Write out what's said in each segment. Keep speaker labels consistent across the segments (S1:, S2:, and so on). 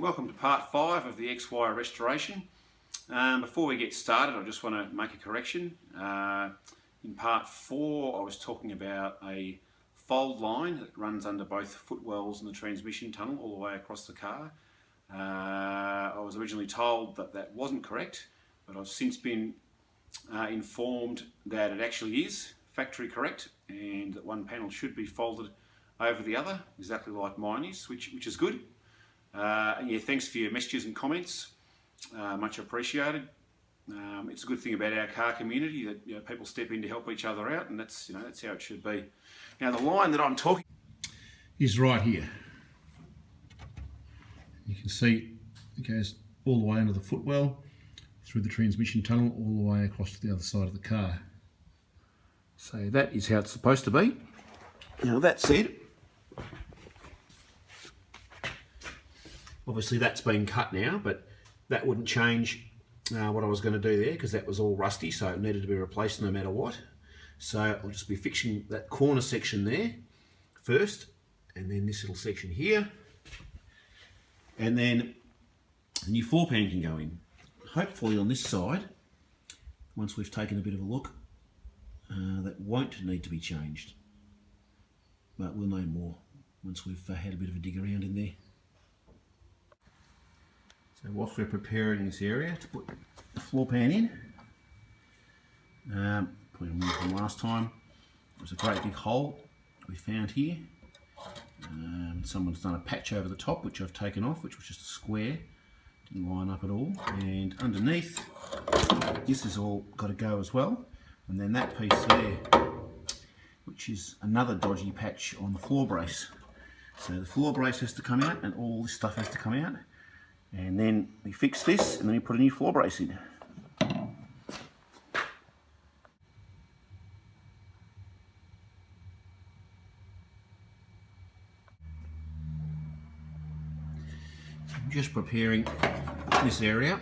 S1: Welcome to part 5 of the XY restoration. Before we get started, I just want to make a correction. In part 4 I was talking about a fold line that runs under both footwells in the transmission tunnel all the way across the car. I was originally told that that wasn't correct, but I've since been informed that it actually is factory correct and that one panel should be folded over the other, exactly like mine is, which is good. And yeah, thanks for your messages and comments, much appreciated. It's a good thing about our car community that people step in to help each other out, and that's how it should be. Now the line that I'm talking is right here. You can see it goes all the way under the footwell, through the transmission tunnel, all the way across to the other side of the car. So that is how it's supposed to be. Now that said, obviously that's been cut now, but that wouldn't change what I was going to do there, because that was all rusty, so it needed to be replaced no matter what. So I'll just be fixing that corner section there first, and then this little section here, and then a new floor pan can go in. Hopefully on this side, once we've taken a bit of a look, that won't need to be changed, but we'll know more once we've had a bit of a dig around in there. So whilst we're preparing this area to put the floor pan in, putting them in from last time, it was a great big hole we found here. Someone's done a patch over the top, which I've taken off, which was just a square, didn't line up at all. And underneath, this has all got to go as well. And then that piece there, which is another dodgy patch on the floor brace. So the floor brace has to come out, and all this stuff has to come out. And then we fix this, and then we put a new floor brace in. So I'm just preparing this area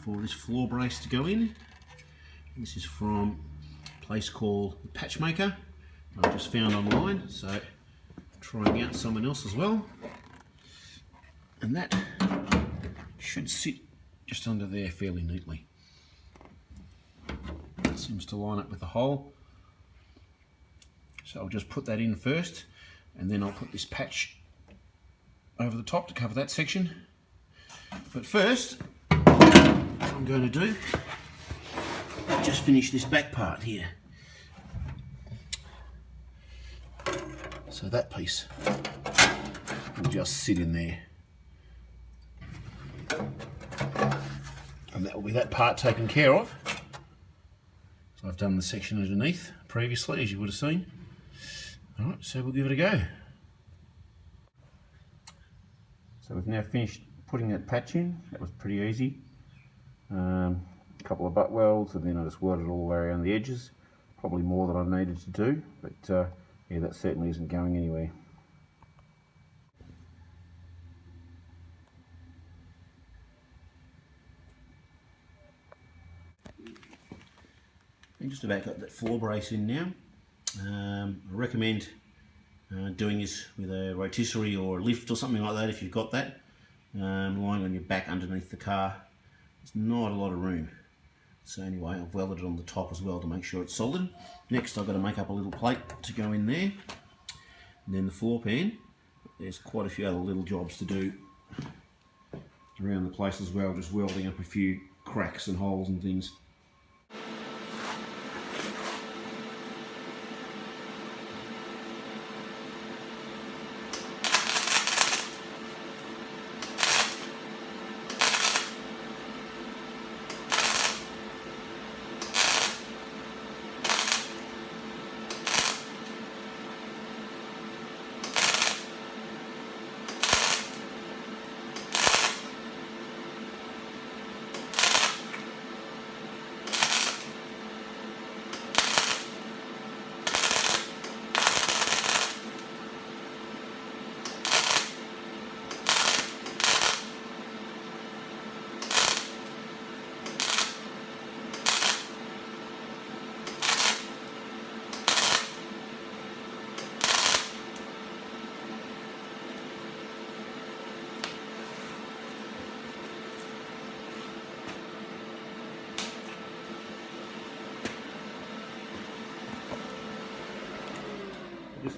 S1: for this floor brace to go in. This is from a place called the Patchmaker, I just found online, so trying out someone else as well. And that should sit just under there fairly neatly. It seems to line up with the hole. So I'll just put that in first, and then I'll put this patch over the top to cover that section. But first, what I'm going to do, just finish this back part here. So that piece will just sit in there. And that will be that part taken care of. So I've done the section underneath previously, as you would have seen. Alright, so we'll give it a go. So we've now finished putting that patch in. That was pretty easy. A couple of butt welds, and then I just welded all the way around the edges. Probably more than I needed to do, but yeah, that certainly isn't going anywhere. I just about got that floor brace in now. I recommend doing this with a rotisserie or a lift or something like that if you've got that. Lying on your back underneath the car. There's not a lot of room. So anyway, I've welded it on the top as well to make sure it's solid. Next I've got to make up a little plate to go in there. And then the floor pan. There's quite a few other little jobs to do around the place as well, just welding up a few cracks and holes and things.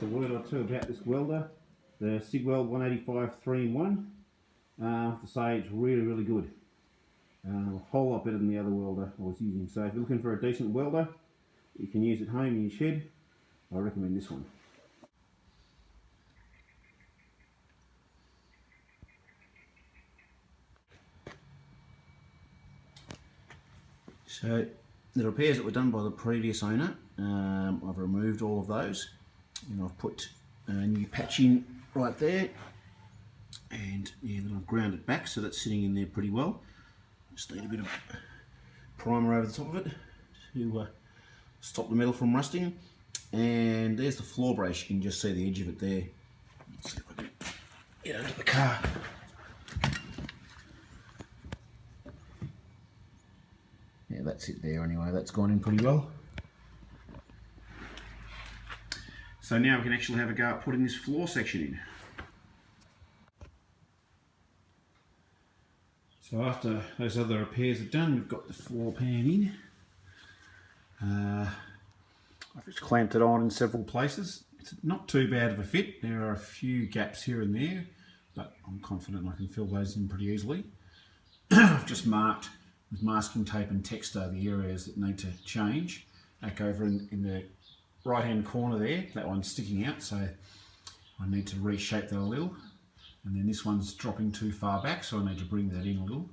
S2: just a word or two about this welder, the SIG Weld 185 3-in-1. I have to say it's really good. A whole lot better than the other welder I was using. So if you're looking for a decent welder you can use at home in your shed, I recommend this one. So the repairs that were done by the previous owner, I've removed all of those and I've put a new patch in right there, and yeah, then I've ground it back so that's sitting in there pretty well. Just need a bit of primer over the top of it to stop the metal from rusting. And there's the floor brace, you can just see the edge of it there. Let's see if I can get under the car. Yeah, that's it there anyway, that's gone in pretty well. So now we can actually have a go at putting this floor section in. So after those other repairs are done, we've got the floor pan in. I've just clamped it on in several places. It's not too bad of a fit. There are a few gaps here and there, but I'm confident I can fill those in pretty easily. I've just marked with masking tape and texter the areas that need to change. Back over in the right hand corner there, that one's sticking out, so I need to reshape that a little. And then this one's dropping too far back, so I need to bring that in a little.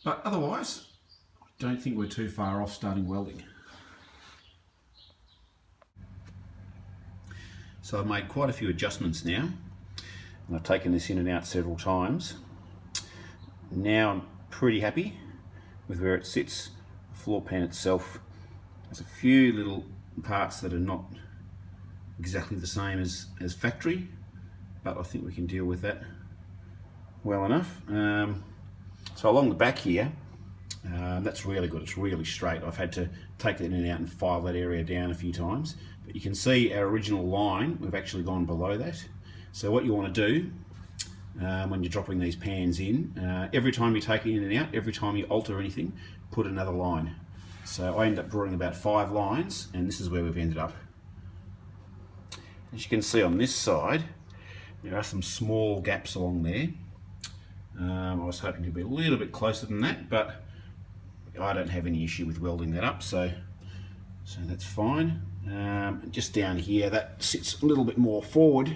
S2: But otherwise, I don't think we're too far off starting welding. So I've made quite a few adjustments now, and I've taken this in and out several times. Now I'm pretty happy with where it sits. The floor pan itself has a few little parts that are not exactly the same as factory, but I think we can deal with that well enough. So along the back here, that's really good, it's really straight. I've had to take that in and out and file that area down a few times, but you can see our original line, we've actually gone below that. So what you want to do when you're dropping these pans in, every time you take it in and out, every time you alter anything, put another line. So I end up drawing about 5 lines, and this is where we've ended up. As you can see on this side, there are some small gaps along there. I was hoping to be a little bit closer than that, but I don't have any issue with welding that up, so that's fine. Just down here, that sits a little bit more forward.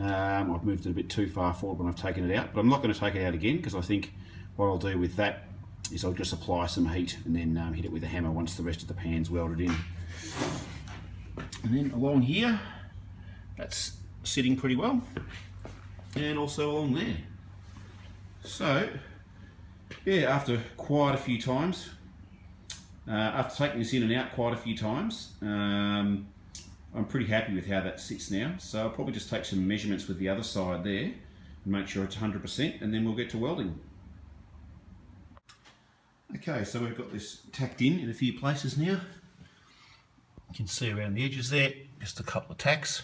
S2: I've moved it a bit too far forward when I've taken it out, but I'm not going to take it out again, because I think what I'll do with that is I'll just apply some heat and then hit it with a hammer once the rest of the pan's welded in. And then along here, that's sitting pretty well, and also along there. So yeah, after quite a few times, after taking this in and out quite a few times, I'm pretty happy with how that sits now. So I'll probably just take some measurements with the other side there and make sure it's 100%, and then we'll get to welding. Okay, so we've got this tacked in a few places now. You can see around the edges there, just a couple of tacks.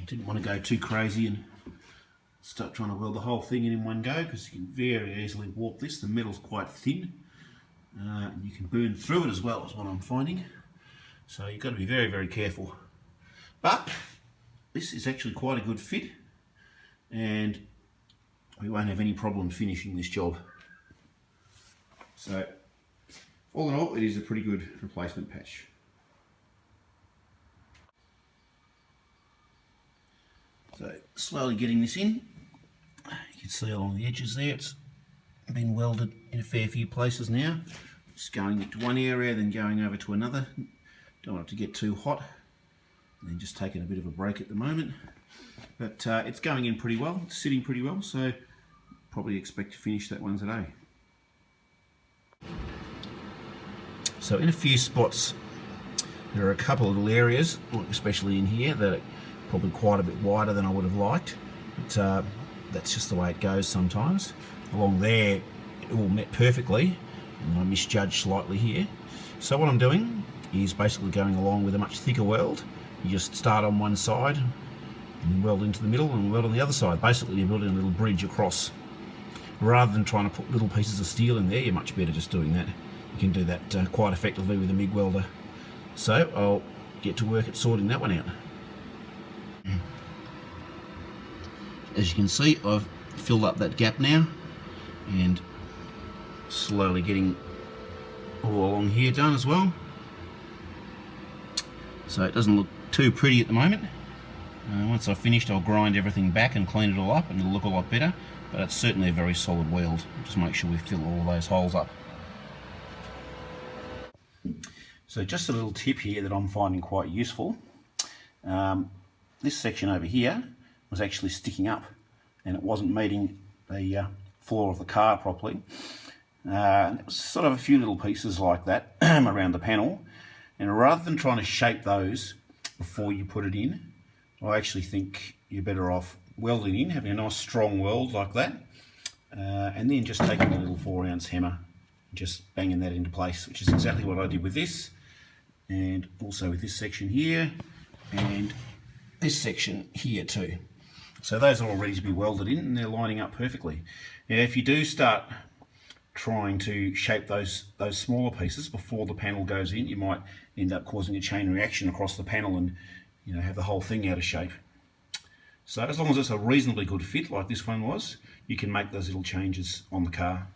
S2: Didn't want to go too crazy and start trying to weld the whole thing in one go, because you can very easily warp this. The metal's quite thin, and you can burn through it as well, is what I'm finding. So you've got to be very careful. But this is actually quite a good fit, and we won't have any problem finishing this job. So all in all, it is a pretty good replacement patch. So slowly getting this in. You can see along the edges there, it's been welded in a fair few places now. Just going into one area, then going over to another. Don't want it to get too hot. And then just taking a bit of a break at the moment. But it's going in pretty well, it's sitting pretty well, so probably expect to finish that one today. So in a few spots, there are a couple of little areas, especially in here, that are probably quite a bit wider than I would have liked. But that's just the way it goes sometimes. Along there, it all met perfectly, and I misjudged slightly here. So what I'm doing is basically going along with a much thicker weld. You just start on one side, and then weld into the middle, and weld on the other side. Basically, you're building a little bridge across. Rather than trying to put little pieces of steel in there, you're much better just doing that. You can do that quite effectively with a MIG welder. So I'll get to work at sorting that one out. As you can see, I've filled up that gap now and slowly getting all along here done as well. So it doesn't look too pretty at the moment. Once I've finished, I'll grind everything back and clean it all up and it'll look a lot better, but it's certainly a very solid weld. Just make sure we fill all those holes up. So just a little tip here that I'm finding quite useful. This section over here was actually sticking up and it wasn't meeting the floor of the car properly. And it was sort of a few little pieces like that around the panel, and rather than trying to shape those before you put it in, I actually think you're better off welding in, having a nice strong weld like that, and then just taking a little 4-ounce hammer and just banging that into place, which is exactly what I did with this, and also with this section here and this section here too. So those are all ready to be welded in and they're lining up perfectly. Now if you do start trying to shape those smaller pieces before the panel goes in, you might end up causing a chain reaction across the panel and have the whole thing out of shape. So as long as it's a reasonably good fit like this one was, you can make those little changes on the car.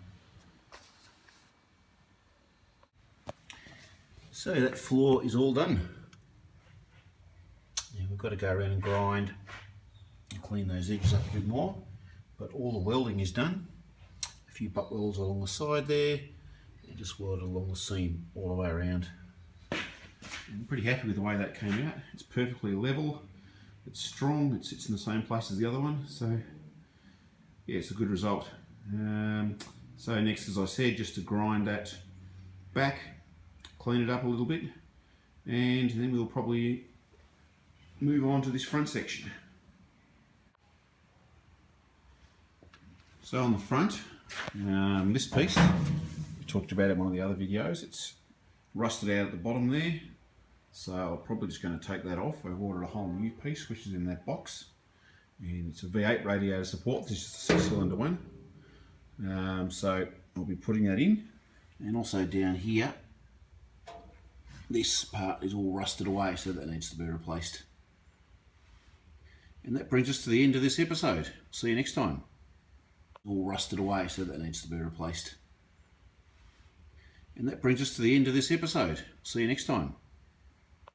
S2: So that floor is all done. Now we've got to go around and grind and clean those edges up a bit more, but all the welding is done. A few butt welds along the side there, and just welded along the seam all the way around. I'm pretty happy with the way that came out. It's perfectly level, it's strong, it sits in the same place as the other one, so yeah, it's a good result. So next, as I said, just to grind that back, clean it up a little bit, and then we'll probably move on to this front section. So on the front, this piece, we talked about it in one of the other videos, it's rusted out at the bottom there, so I'm probably just going to take that off. I've ordered a whole new piece which is in that box, and it's a V8 radiator support. This is the 6-cylinder one, so I'll be putting that in. And also down here, this part is all rusted away, so that needs to be replaced. And that brings us to the end of this episode. See you next time. All rusted away, so that needs to be replaced. And that brings us to the end of this episode. See you next time.